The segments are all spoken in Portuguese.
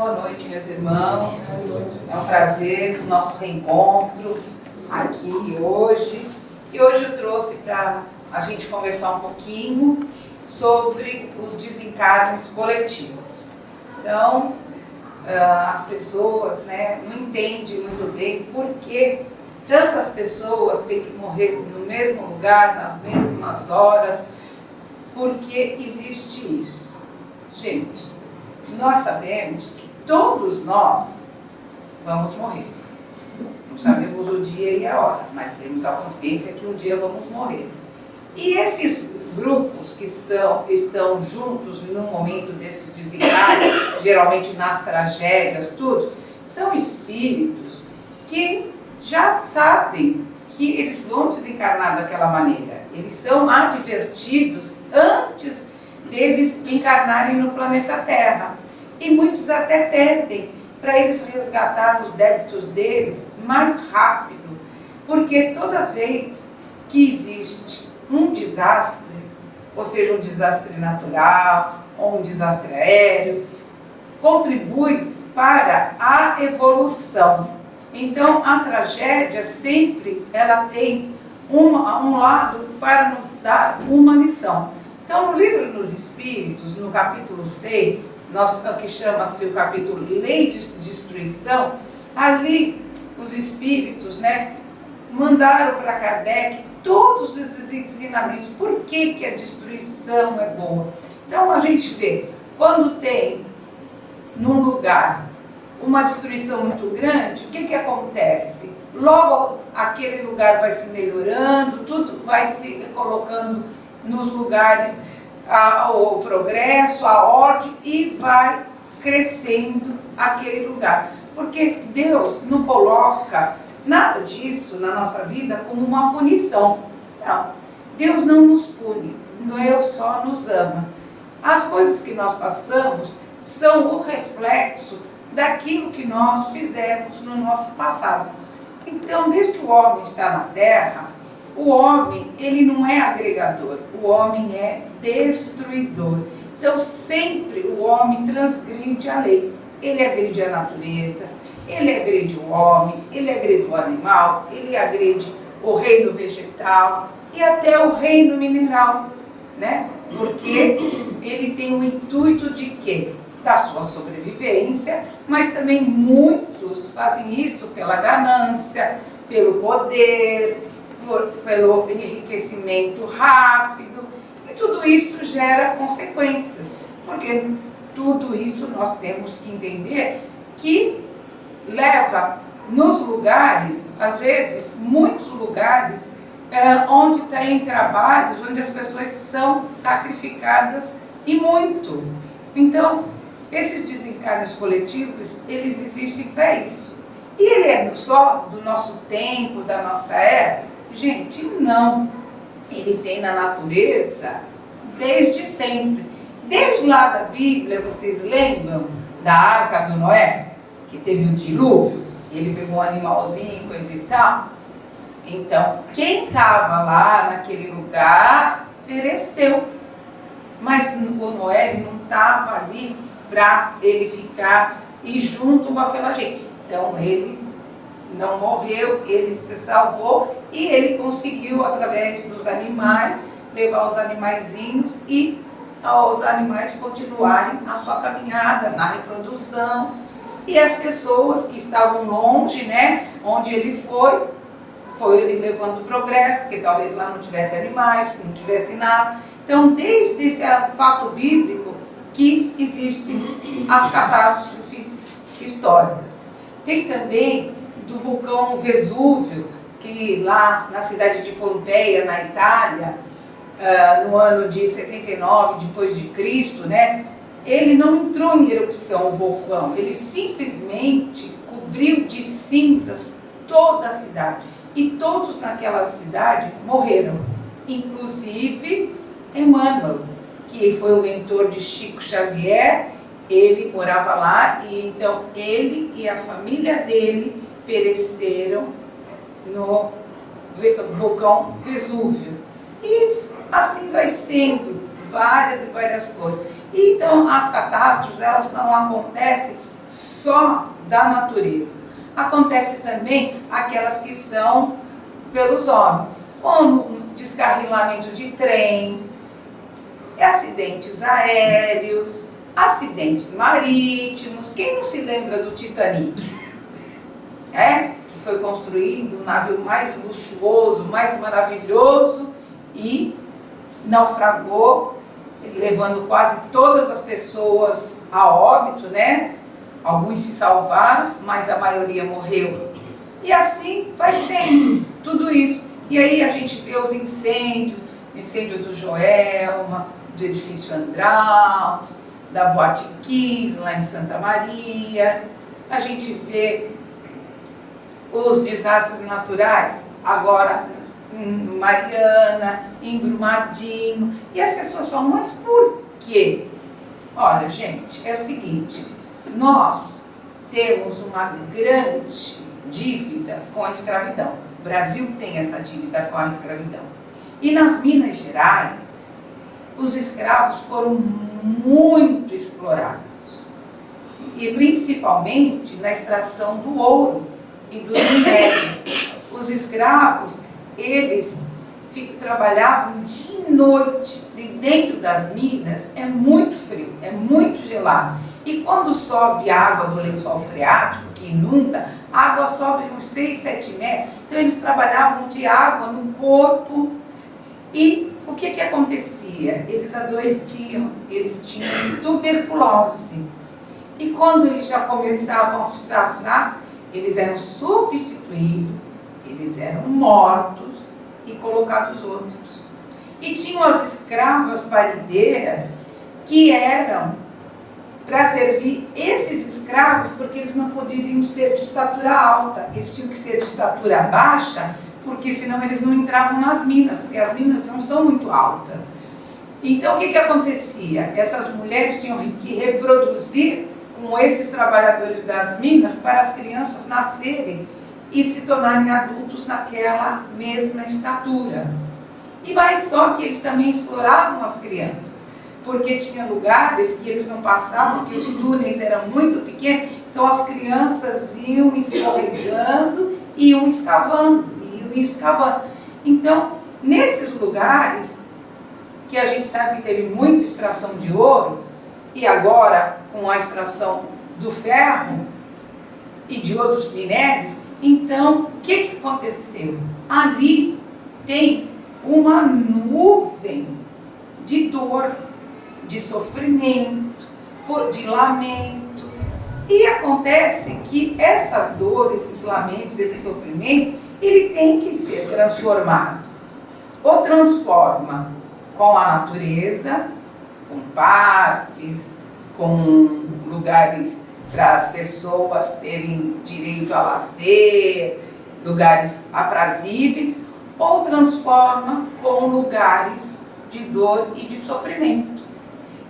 Boa noite, meus irmãos. É um prazer o nosso reencontro aqui hoje. E hoje eu trouxe para a gente conversar um pouquinho sobre os desencarnes coletivos. Então, as pessoas não entendem muito bem por que tantas pessoas têm que morrer no mesmo lugar, nas mesmas horas, porque existe isso. Gente, nós sabemos que todos nós vamos morrer. Não sabemos o dia e a hora, mas temos a consciência que um dia vamos morrer. E esses grupos que estão juntos no momento desse desencarne, geralmente nas tragédias, tudo, são espíritos que já sabem que eles vão desencarnar daquela maneira. Eles são advertidos antes deles encarnarem no planeta Terra. E muitos até pedem para eles resgatar os débitos deles mais rápido, porque toda vez que existe um desastre, ou seja, um desastre natural ou um desastre aéreo, contribui para a evolução. Então, a tragédia sempre ela tem um lado para nos dar uma lição. Então, no livro dos Espíritos, no capítulo 6, que chama-se o capítulo Lei de Destruição, ali os Espíritos mandaram para Kardec todos esses ensinamentos. Por que a destruição é boa? Então, a gente vê, quando tem num lugar uma destruição muito grande, o que acontece? Logo aquele lugar vai se melhorando, tudo vai se colocando nos lugares, o progresso, a ordem, e vai crescendo aquele lugar. Porque Deus não coloca nada disso na nossa vida como uma punição. Não, Deus não nos pune, Deus só nos ama. As coisas que nós passamos são o reflexo daquilo que nós fizemos no nosso passado. Então, desde que o homem está na Terra, o homem, ele não é agregador, o homem é destruidor. Então, sempre o homem transgride a lei. Ele agride a natureza, ele agride o homem, ele agride o animal, ele agride o reino vegetal e até o reino mineral, Porque ele tem o intuito de quê? Da sua sobrevivência, mas também muitos fazem isso pela ganância, pelo poder, pelo enriquecimento rápido, e tudo isso gera consequências, porque tudo isso nós temos que entender que leva nos lugares, às vezes, muitos lugares, onde tem trabalhos, onde as pessoas são sacrificadas e muito. Então, esses desencarnes coletivos, eles existem para isso. E ele é só do nosso tempo, da nossa era? Gente, não. Ele tem na natureza desde sempre. Desde lá da Bíblia, vocês lembram da Arca do Noé? Que teve o dilúvio, ele pegou um animalzinho, coisa e tal. Então, quem estava lá naquele lugar, pereceu. Mas o Noé não estava ali para ele ficar e junto com aquela gente. Então, ele não morreu, ele se salvou e ele conseguiu, através dos animais, levar os animaizinhos e os animais continuarem a sua caminhada na reprodução. E as pessoas que estavam longe, onde ele foi ele levando progresso, porque talvez lá não tivesse animais, não tivesse nada. Então, desde esse fato bíblico que existem as catástrofes históricas. Tem também do vulcão Vesúvio, que lá na cidade de Pompeia, na Itália, no ano de 79 depois de Cristo, ele não entrou em erupção, o vulcão, ele simplesmente cobriu de cinzas toda a cidade. E todos naquela cidade morreram, inclusive Emmanuel, que foi o mentor de Chico Xavier. Ele morava lá e então ele e a família dele pereceram no vulcão Vesúvio. E assim vai sendo várias e várias coisas. Então as catástrofes, elas não acontecem só da natureza. Acontece também aquelas que são pelos homens, como descarrilamento de trem, acidentes aéreos, acidentes marítimos. Quem não se lembra do Titanic? Que foi construído o navio mais luxuoso, mais maravilhoso e naufragou, levando quase todas as pessoas a óbito, né? Alguns se salvaram, mas a maioria morreu. E assim vai sendo tudo isso. E aí a gente vê os incêndios, incêndio do Joelma, do edifício Andraus, da Boate Kiss, lá em Santa Maria. A gente vê os desastres naturais, agora em Mariana, em Brumadinho. E as pessoas falam, mas por quê? Olha, gente, é o seguinte, nós temos uma grande dívida com a escravidão. O Brasil tem essa dívida com a escravidão. E nas Minas Gerais, os escravos foram muito explorados. E principalmente na extração do ouro e dos minérios. Os escravos, eles trabalhavam de noite, dentro das minas, é muito frio, é muito gelado. E quando sobe a água do lençol freático, que inunda, a água sobe uns 6, 7 metros. Então eles trabalhavam de água no corpo. E o que acontecia? Eles adoeciam, eles tinham tuberculose. E quando eles já começavam a ficar fracos, eles eram substituídos, eles eram mortos e colocados outros. E tinham as escravas parideiras que eram para servir esses escravos, porque eles não poderiam ser de estatura alta, eles tinham que ser de estatura baixa, porque senão eles não entravam nas minas, porque as minas não são muito altas. Então o que acontecia? Essas mulheres tinham que reproduzir com esses trabalhadores das minas para as crianças nascerem e se tornarem adultos naquela mesma estatura. E mais só que eles também exploravam as crianças, porque tinha lugares que eles não passavam, porque os túneis eram muito pequenos, então as crianças iam escorregando e iam escavando. Então, nesses lugares, que a gente sabe que teve muita extração de ouro, e agora com a extração do ferro e de outros minérios, então, o que aconteceu? Ali tem uma nuvem de dor, de sofrimento, de lamento. E acontece que essa dor, esses lamentos, esse sofrimento, ele tem que ser transformado. Ou transforma com a natureza, com parques, com lugares para as pessoas terem direito a lazer, lugares aprazíveis, ou transforma com lugares de dor e de sofrimento.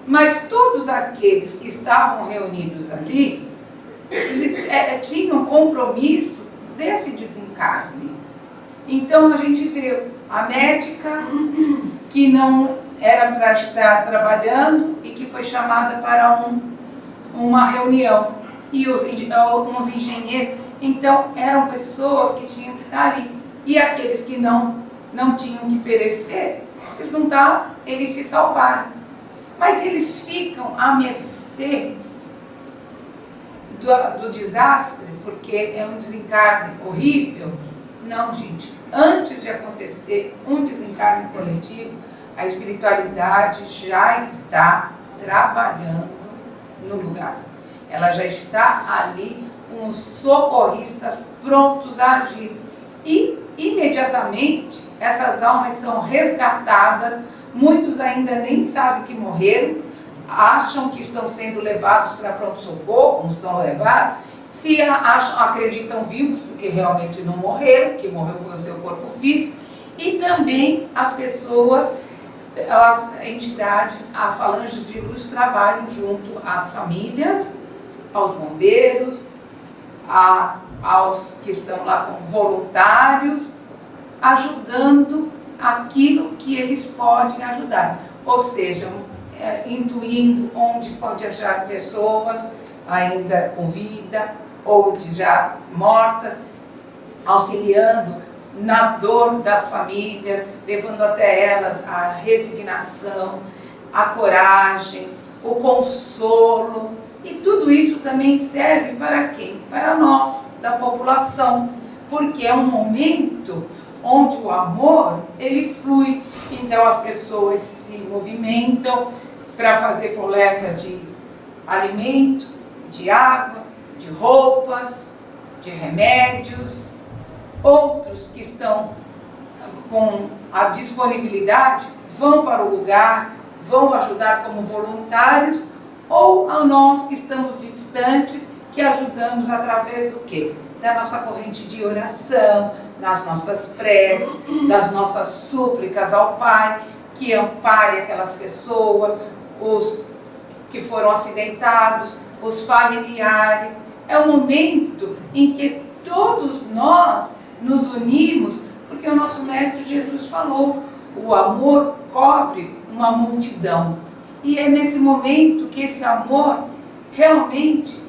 Mas todos aqueles que estavam reunidos ali, eles tinham compromisso desse desencarne. Então a gente vê a médica que não era para estar trabalhando e que foi chamada para uma reunião, e uns engenheiros. Então eram pessoas que tinham que estar ali, e aqueles que não tinham que perecer, eles não estavam, eles se salvaram. Mas eles ficam à mercê do desastre, porque é um desencarne horrível. Não, gente, antes de acontecer um desencarne coletivo, a espiritualidade já está trabalhando no lugar. Ela já está ali com os socorristas prontos a agir. E, imediatamente, essas almas são resgatadas. Muitos ainda nem sabem que morreram, acham que estão sendo levados para pronto-socorro, não são levados. Se acreditam vivos, porque realmente não morreram, que morreu foi o seu corpo físico. E também as pessoas, as entidades, as falanges de luz trabalham junto às famílias, aos bombeiros, aos que estão lá como voluntários, ajudando aquilo que eles podem ajudar. Ou seja, intuindo onde pode achar pessoas, ainda com vida ou de já mortas, auxiliando na dor das famílias, levando até elas a resignação, a coragem, o consolo. E tudo isso também serve para quem? Para nós, da população, porque é um momento onde o amor, ele flui. Então as pessoas se movimentam para fazer coleta de alimento, de água, de roupas, de remédios. Outros que estão com a disponibilidade vão para o lugar, vão ajudar como voluntários, ou a nós que estamos distantes, que ajudamos através do quê? Da nossa corrente de oração, das nossas preces, das nossas súplicas ao Pai, que ampare aquelas pessoas, os que foram acidentados, os familiares. É um momento em que todos nós nos unimos, porque o nosso Mestre Jesus falou, o amor cobre uma multidão. E é nesse momento que esse amor realmente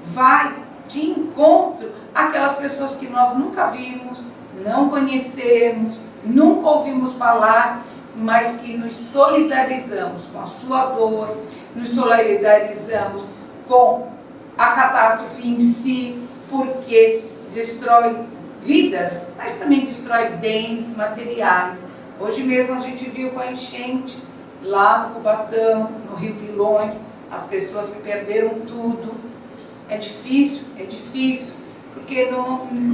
vai de encontro àquelas pessoas que nós nunca vimos, não conhecemos, nunca ouvimos falar, mas que nos solidarizamos com a sua dor, nos solidarizamos com a catástrofe em si, porque destrói vidas, mas também destrói bens materiais. Hoje mesmo a gente viu com a enchente, lá no Cubatão, no Rio Pilões, as pessoas que perderam tudo. É difícil, porque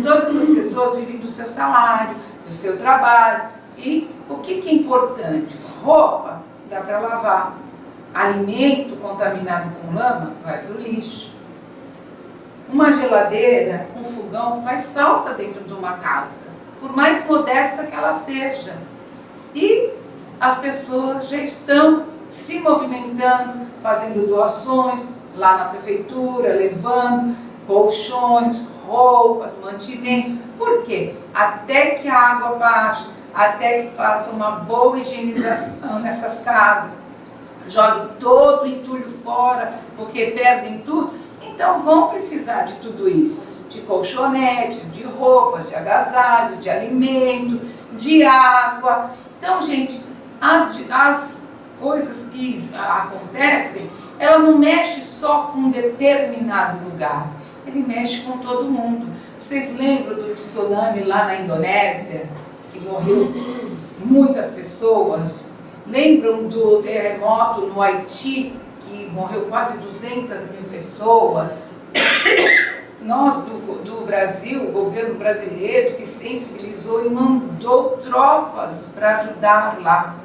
todas as pessoas vivem do seu salário, do seu trabalho. E o que é importante? Roupa dá para lavar. Alimento contaminado com lama vai para o lixo. Uma geladeira, um fogão faz falta dentro de uma casa, por mais modesta que ela seja. E as pessoas já estão se movimentando, fazendo doações lá na prefeitura, levando colchões, roupas, mantimento. Por quê? Até que a água baixe, até que faça uma boa higienização nessas casas, jogue todo o entulho fora, porque perdem tudo. Então vão precisar de tudo isso, de colchonetes, de roupas, de agasalhos, de alimento, de água. Então, gente, as coisas que acontecem, ela não mexe só com um determinado lugar, ele mexe com todo mundo. Vocês lembram do tsunami lá na Indonésia, que morreu muitas pessoas? Lembram do terremoto no Haiti, que morreu quase 200 mil pessoas? Nós do Brasil, o governo brasileiro se sensibilizou e mandou tropas para ajudar lá.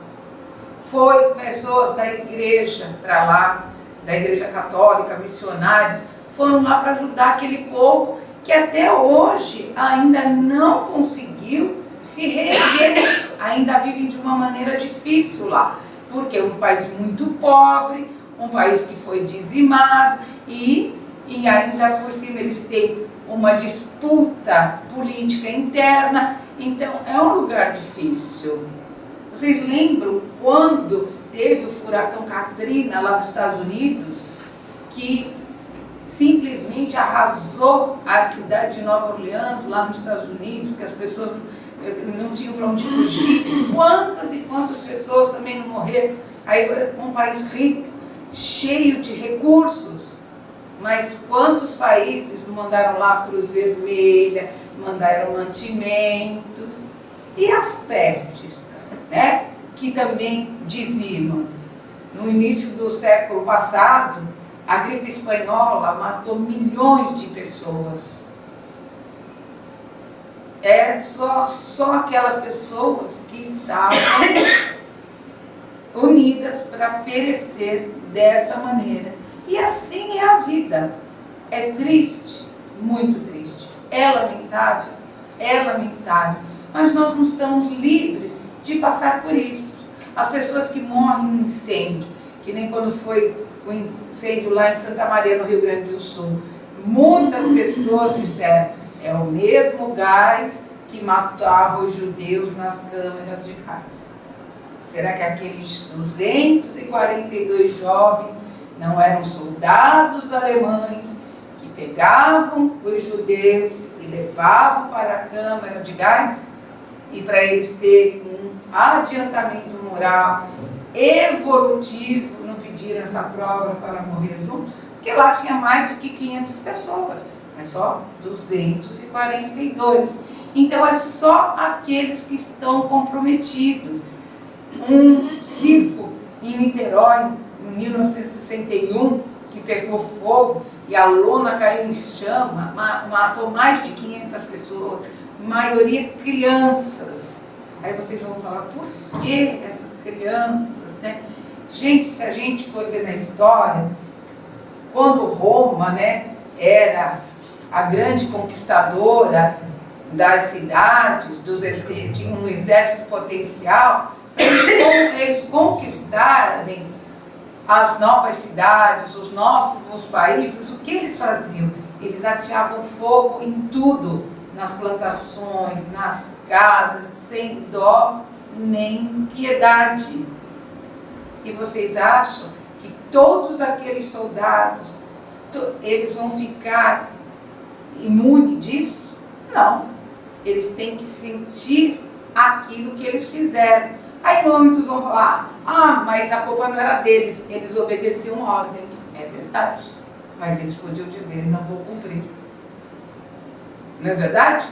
Foi pessoas da igreja para lá, da igreja católica, missionários, foram lá para ajudar aquele povo que até hoje ainda não conseguiu se reerguer, ainda vive de uma maneira difícil lá, porque é um país muito pobre, um país que foi dizimado e ainda por cima eles têm uma disputa política interna, então é um lugar difícil. Vocês lembram quando teve o furacão Katrina lá nos Estados Unidos, que simplesmente arrasou a cidade de Nova Orleans, lá nos Estados Unidos, que as pessoas não tinham para onde fugir? Quantas e quantas pessoas também não morreram? Aí um país rico, cheio de recursos, mas quantos países não mandaram lá a Cruz Vermelha, mandaram mantimentos? E as pestes, né, que também dizimam. No início do século passado, a gripe espanhola matou milhões de pessoas. É só aquelas pessoas que estavam unidas para perecer dessa maneira. E assim é a vida. É triste, muito triste. É lamentável, mas nós não estamos livres de passar por isso. As pessoas que morrem no incêndio, que nem quando foi o incêndio lá em Santa Maria, no Rio Grande do Sul, muitas pessoas disseram, é o mesmo gás que matava os judeus nas câmeras de gás. Será que aqueles 242 jovens Não eram soldados alemães que pegavam os judeus e levavam para a câmara de gás e para eles terem um adiantamento moral evolutivo, não pediram essa prova para morrer junto, porque lá tinha mais do que 500 pessoas, mas só 242. Então é só aqueles que estão comprometidos. Um circo em Niterói, em 1961, que pegou fogo e a lona caiu em chama, matou mais de 500 pessoas, maioria crianças. Aí vocês vão falar, por que essas crianças, né? Gente, se a gente for ver na história, quando Roma, né, era a grande conquistadora das cidades, tinha um exército potencial, eles conquistarem as novas cidades, os novos países, o que eles faziam? Eles ateavam fogo em tudo, nas plantações, nas casas, sem dó nem piedade. E vocês acham que todos aqueles soldados, eles vão ficar imunes disso? Não. Eles têm que sentir aquilo que eles fizeram. Aí muitos vão falar, mas a culpa não era deles, eles obedeciam ordens. É verdade, mas eles podiam dizer, não vou cumprir. Não é verdade?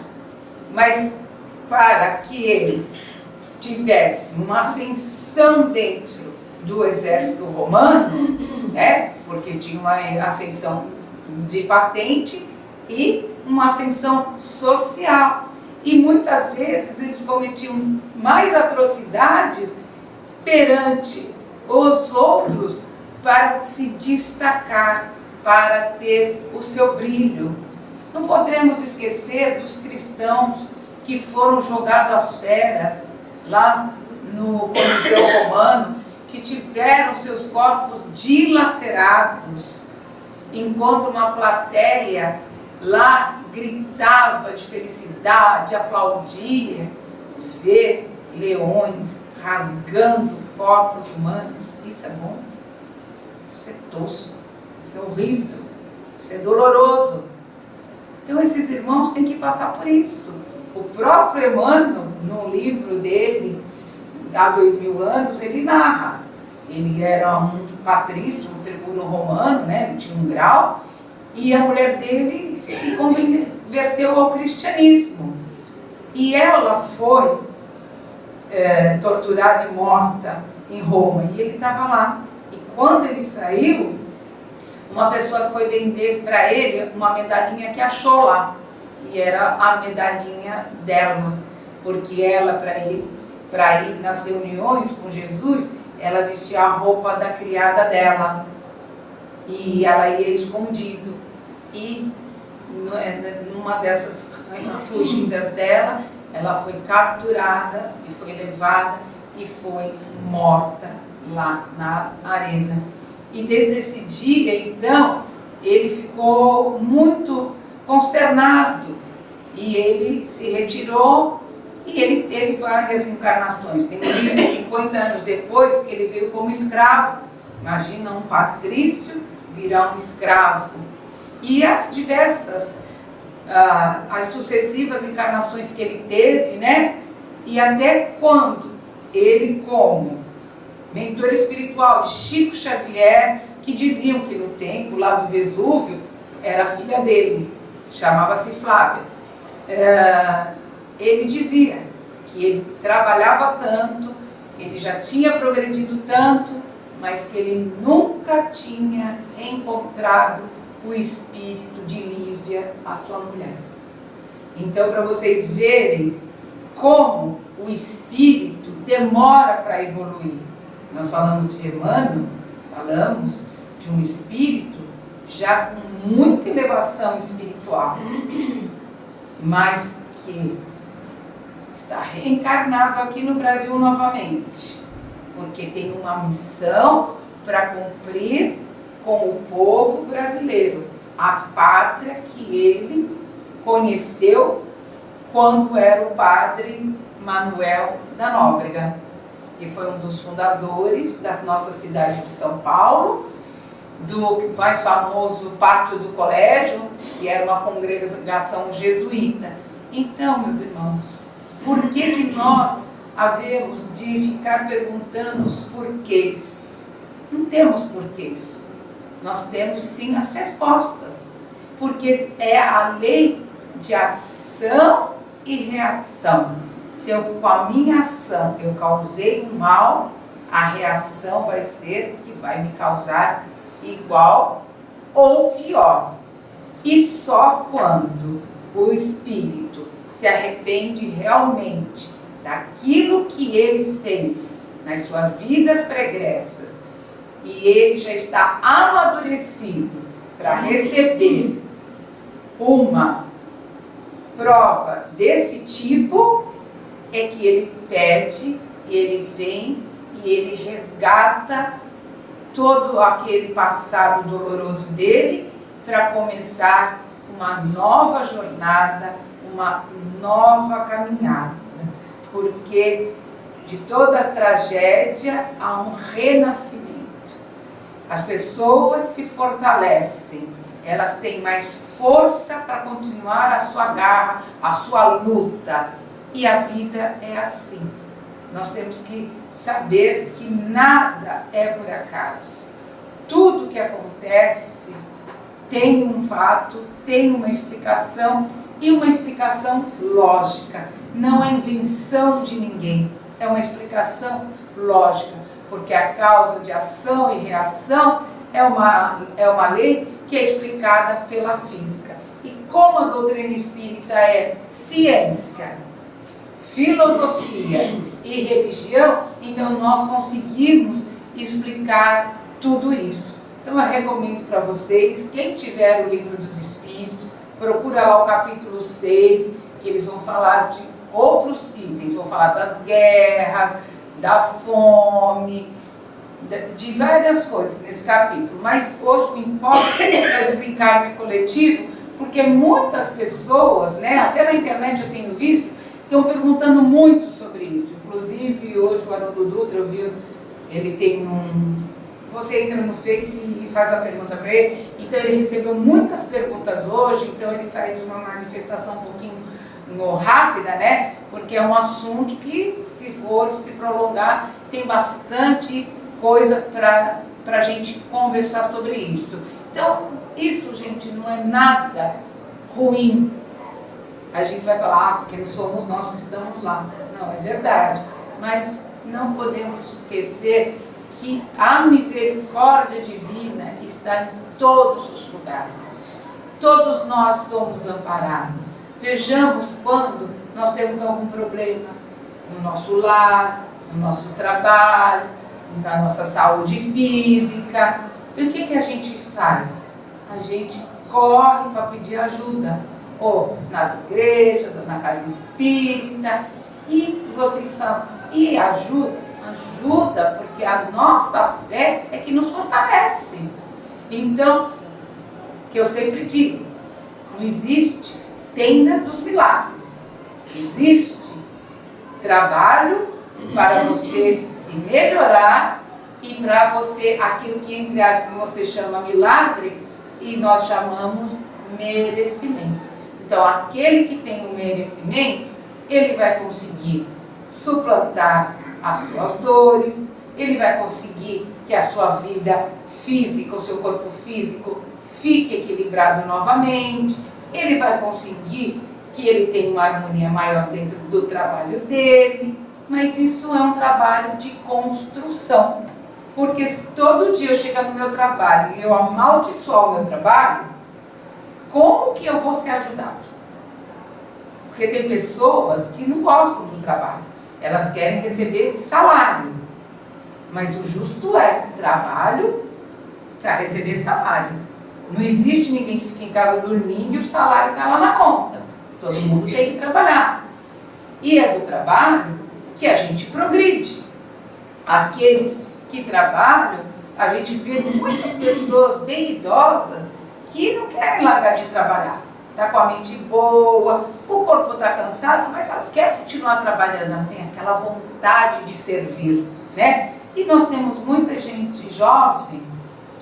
Mas para que eles tivessem uma ascensão dentro do exército romano, né? Porque tinha uma ascensão de patente e uma ascensão social. E muitas vezes eles cometiam mais atrocidades perante os outros para se destacar, para ter o seu brilho. Não podemos esquecer dos cristãos que foram jogados às feras lá no Coliseu Romano, que tiveram seus corpos dilacerados, enquanto uma plateia lá gritava de felicidade, aplaudia, ver leões rasgando corpos humanos. Isso é bom? Isso é tosco, isso é horrível, isso é doloroso. Então esses irmãos têm que passar por isso. O próprio Emmanuel, no livro dele, há 2000 anos, ele narra. Ele era um patrício, um tribuno romano, né? Ele tinha um grau, e a mulher dele se converteu ao cristianismo. E ela foi torturada e morta em Roma, e ele estava lá. E quando ele saiu, uma pessoa foi vender para ele uma medalhinha que achou lá, e era a medalhinha dela, porque ela, para ir nas reuniões com Jesus, ela vestia a roupa da criada dela, e ela ia escondido. E numa dessas fugidas dela, ela foi capturada e foi levada e foi morta lá na arena. E desde esse dia, então, ele ficou muito consternado e ele se retirou e ele teve várias encarnações. Tem 50 anos depois que ele veio como escravo. Imagina um patrício virar um escravo. E as diversas, as sucessivas encarnações que ele teve, né? E até quando ele, como mentor espiritual de Chico Xavier, que diziam que no tempo lá do Vesúvio era a filha dele, chamava-se Flávia. Ele dizia que ele trabalhava tanto, ele já tinha progredido tanto, mas que ele nunca tinha encontrado o espírito de Lívia, a sua mulher. Então, para vocês verem como o espírito demora para evoluir. Nós falamos de Emmanuel, falamos de um espírito já com muita elevação espiritual, mas que está reencarnado aqui no Brasil novamente, porque tem uma missão para cumprir com o povo brasileiro, a pátria que ele conheceu quando era o padre Manuel da Nóbrega, que foi um dos fundadores da nossa cidade de São Paulo, do mais famoso pátio do colégio, que era uma congregação jesuíta. Então, meus irmãos, por que nós havemos de ficar perguntando os porquês? Não temos porquês. Nós temos sim as respostas. Porque é a lei de ação e reação. Se eu, com a minha ação, eu causei um mal, a reação vai ser que vai me causar igual ou pior. E só quando o espírito se arrepende realmente daquilo que ele fez nas suas vidas pregressas e ele já está amadurecido para receber uma prova desse tipo, é que ele pede e ele vem e ele resgata todo aquele passado doloroso dele para começar uma nova jornada, uma nova caminhada, porque de toda tragédia há um renascimento. As pessoas se fortalecem, elas têm mais força para continuar a sua garra, a sua luta, e a vida é assim. Nós temos que saber que nada é por acaso. Tudo que acontece tem um fato, tem uma explicação, e uma explicação lógica. Não é invenção de ninguém, é uma explicação lógica, porque a causa de ação e reação é uma lei que é explicada pela física. E como a doutrina espírita é ciência, filosofia e religião, então nós conseguimos explicar tudo isso. Então eu recomendo para vocês, quem tiver o Livro dos Espíritos, procura lá o capítulo 6, que eles vão falar de outros itens, vão falar das guerras, da fome, de várias coisas nesse capítulo. Mas hoje o enfoque é o desencarne coletivo, porque muitas pessoas, né, até na internet eu tenho visto, estão perguntando muito sobre isso. Inclusive hoje o Haroldo Dutra, eu vi, ele tem você entra no Face e faz a pergunta para ele, então ele recebeu muitas perguntas hoje, então ele faz uma manifestação um pouquinho rápida, né? Porque é um assunto que, se for se prolongar, tem bastante coisa para a gente conversar sobre isso. Então, isso, gente, não é nada ruim. A gente vai falar, porque não somos nós que estamos lá. Não, é verdade. Mas não podemos esquecer que a misericórdia divina está em todos os lugares. Todos nós somos amparados. Vejamos quando nós temos algum problema no nosso lar, no nosso trabalho, na nossa saúde física. E o que a gente faz? A gente corre para pedir ajuda, ou nas igrejas, ou na casa espírita, e vocês falam, e ajuda? Ajuda, porque a nossa fé é que nos fortalece. Então, que eu sempre digo, não existe tenda dos milagres. Existe trabalho para você se melhorar e para você, aquilo que entre aspas você chama milagre, e nós chamamos merecimento. Então, aquele que tem o merecimento, ele vai conseguir suplantar as suas dores, ele vai conseguir que a sua vida física, o seu corpo físico, fique equilibrado novamente, ele vai conseguir que ele tenha uma harmonia maior dentro do trabalho dele, mas isso é um trabalho de construção, porque se todo dia eu chegar no meu trabalho e eu amaldiçoar o meu trabalho, como que eu vou ser ajudado? Porque tem pessoas que não gostam do trabalho, elas querem receber salário, mas o justo é trabalho para receber salário. Não existe ninguém que fique em casa dormindo e o salário cai lá na conta. Todo mundo tem que trabalhar. E é do trabalho que a gente progride. Aqueles que trabalham, a gente vê muitas pessoas bem idosas que não querem largar de trabalhar. Está com a mente boa, o corpo está cansado, mas ela quer continuar trabalhando, ela tem aquela vontade de servir, né? E nós temos muita gente jovem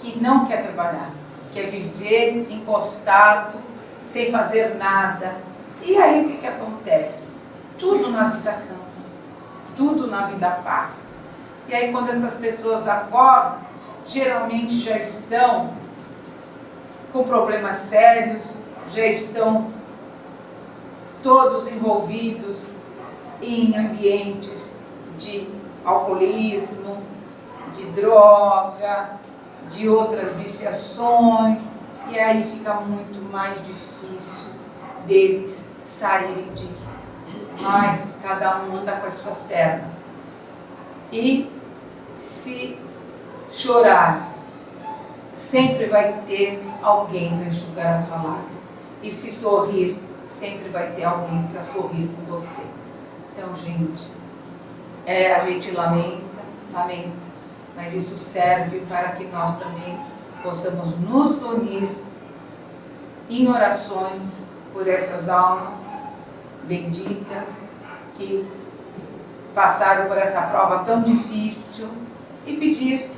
que não quer trabalhar, quer viver encostado, sem fazer nada. E aí o que acontece? Tudo na vida cansa, tudo na vida passa. E aí quando essas pessoas acordam, geralmente já estão com problemas sérios, já estão todos envolvidos em ambientes de alcoolismo, de droga, de outras viciações, e aí fica muito mais difícil deles saírem disso. Mas cada um anda com as suas pernas. E se chorar, sempre vai ter alguém para enxugar a sua lágrima. E se sorrir, sempre vai ter alguém para sorrir com você. Então, gente, a gente lamenta, mas isso serve para que nós também possamos nos unir em orações por essas almas benditas que passaram por essa prova tão difícil e pedir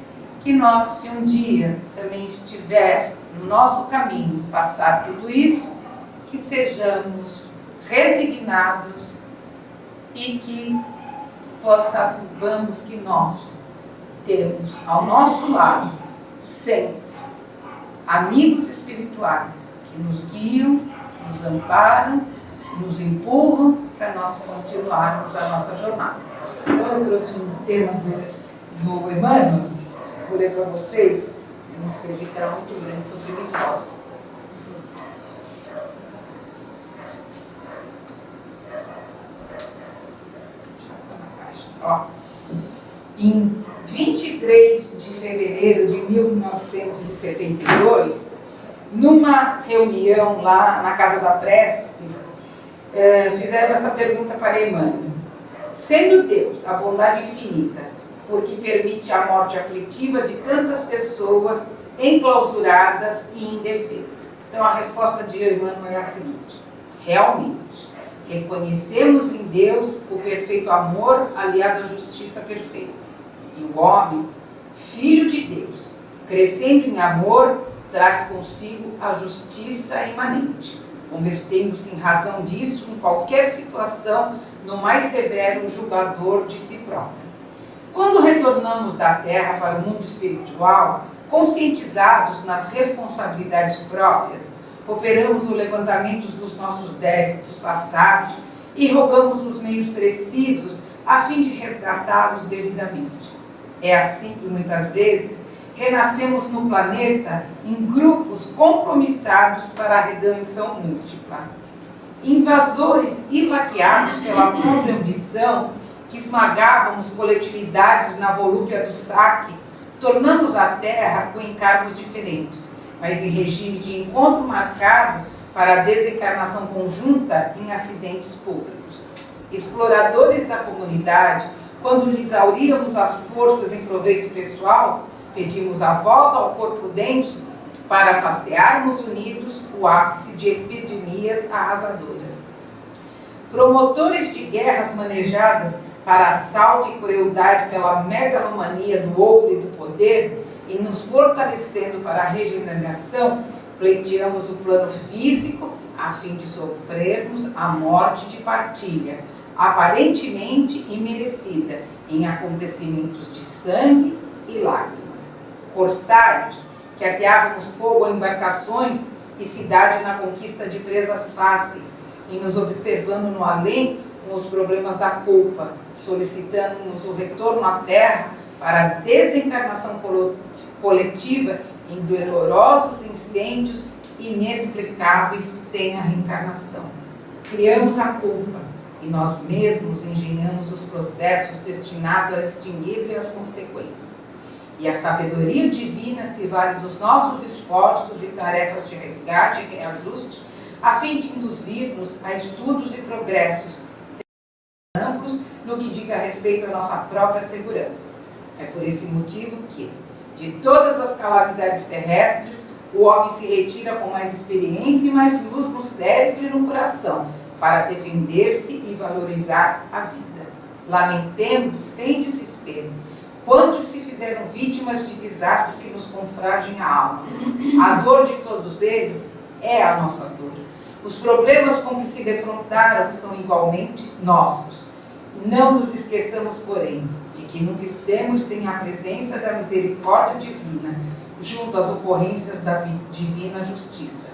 que nós, se um dia também estiver no nosso caminho passar tudo isso, que sejamos resignados e que possamos que nós temos ao nosso lado sempre amigos espirituais que nos guiam, nos amparam, nos empurram para nós continuarmos a nossa jornada. Então eu trouxe um tema do Emmanuel, vou ler para vocês. Eu não escrevi que era muito grande, estou preguiçosa. Ó, em 23 de fevereiro de 1972, numa reunião lá na Casa da Prece, fizeram essa pergunta para Emmanuel. Sendo Deus a bondade infinita, porque permite a morte aflitiva de tantas pessoas enclausuradas e indefesas? Então a resposta de Emmanuel é a seguinte: realmente, reconhecemos em Deus o perfeito amor aliado à justiça perfeita. E o homem, filho de Deus, crescendo em amor, traz consigo a justiça imanente, convertendo-se em razão disso, em qualquer situação, no mais severo julgador de si próprio. Quando retornamos da terra para o mundo espiritual, conscientizados nas responsabilidades próprias, operamos o levantamento dos nossos débitos passados e rogamos os meios precisos a fim de resgatá-los devidamente. É assim que muitas vezes renascemos no planeta em grupos compromissados para a redenção múltipla. Invasores ilaqueados pela própria ambição, que esmagávamos coletividades na volúpia do saque, tornamos a Terra com encargos diferentes, mas em regime de encontro marcado para a desencarnação conjunta em acidentes públicos. Exploradores da comunidade, quando lhes auríamos as forças em proveito pessoal, pedimos a volta ao corpo denso para facearmos unidos o ápice de epidemias arrasadoras. Promotores de guerras manejadas para assalto e crueldade pela megalomania do ouro e do poder, e nos fortalecendo para a regeneração, pleiteamos o plano físico a fim de sofrermos a morte de partilha, aparentemente imerecida, em acontecimentos de sangue e lágrimas. Corsários, que ateávamos fogo a embarcações e cidade na conquista de presas fáceis, e nos observando no além com os problemas da culpa, solicitando-nos o retorno à terra para a desencarnação coletiva em dolorosos incêndios inexplicáveis sem a reencarnação. Criamos a culpa e nós mesmos engenhamos os processos destinados a extinguir-lhe as consequências. E a sabedoria divina se vale dos nossos esforços e tarefas de resgate e reajuste, a fim de induzir-nos a estudos e progressos amplos no que diga respeito à nossa própria segurança. É por esse motivo que, de todas as calamidades terrestres, o homem se retira com mais experiência e mais luz no cérebro e no coração, para defender-se e valorizar a vida. Lamentemos sem desespero, Quantos se fizeram vítimas de desastres que nos confragem a alma? A dor de todos eles é a nossa dor. Os problemas com que se defrontaram são igualmente nossos. Não nos esqueçamos, porém, de que nunca estemos sem a presença da misericórdia divina, junto às ocorrências da divina justiça.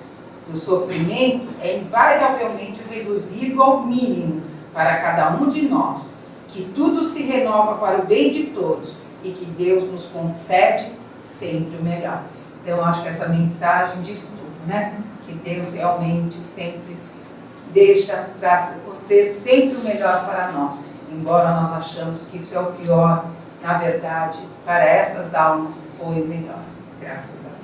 O sofrimento é invariavelmente reduzido ao mínimo para cada um de nós, que tudo se renova para o bem de todos e que Deus nos concede sempre o melhor. Então, eu acho que essa mensagem diz tudo, né? Que Deus realmente sempre deixa para ser sempre o melhor para nós, embora nós achamos que isso é o pior, na verdade, para essas almas foi o melhor. Graças a Deus.